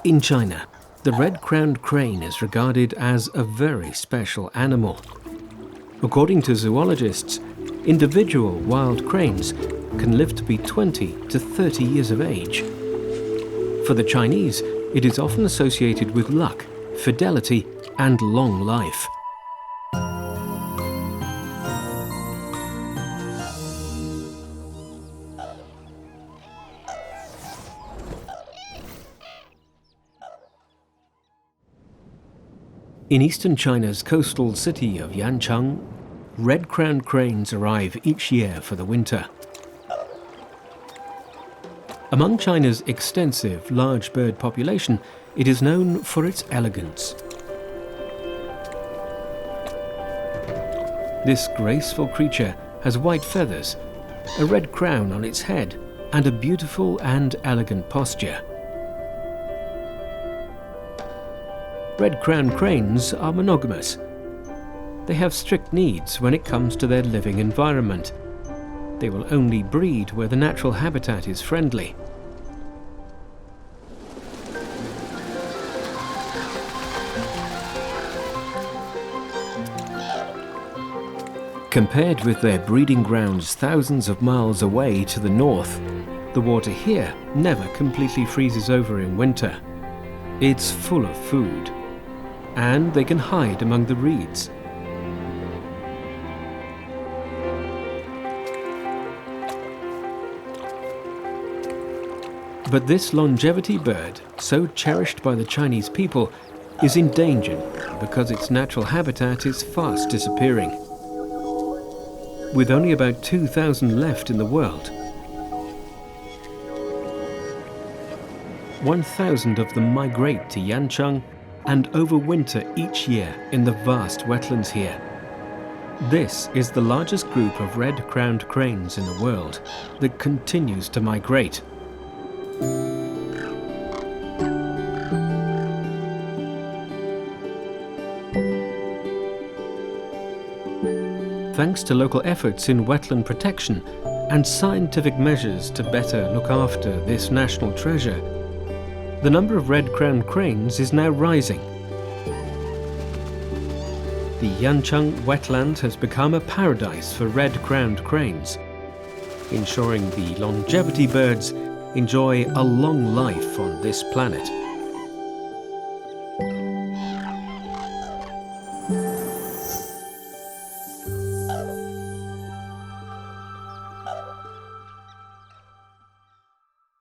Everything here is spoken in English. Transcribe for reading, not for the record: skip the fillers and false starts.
In China, the red-crowned crane is regarded as a very special animal. According to zoologists, individual wild cranes can live to be 20 to 30 years of age. For the Chinese, it is often associated with luck, fidelity, and long life. In eastern China's coastal city of Yancheng, red-crowned cranes arrive each year for the winter. Among China's extensive large bird population, it is known for its elegance. This graceful creature has white feathers, a red crown on its head, and a beautiful and elegant posture. Red-crowned cranes are monogamous. They have strict needs when it comes to their living environment. They will only breed where the natural habitat is friendly. Compared with their breeding grounds thousands of miles away to the north, the water here never completely freezes over in winter. It's full of food, and they can hide among the reeds. But this longevity bird, so cherished by the Chinese people, is endangered because its natural habitat is fast disappearing. With only about 2,000 left in the world, 1,000 of them migrate to Yancheng and overwinter each year in the vast wetlands here. This is the largest group of red-crowned cranes in the world that continues to migrate. Thanks to local efforts in wetland protection and scientific measures to better look after this national treasure, the number of red-crowned cranes is now rising. The Yancheng wetland has become a paradise for red-crowned cranes, ensuring the longevity birds enjoy a long life on this planet.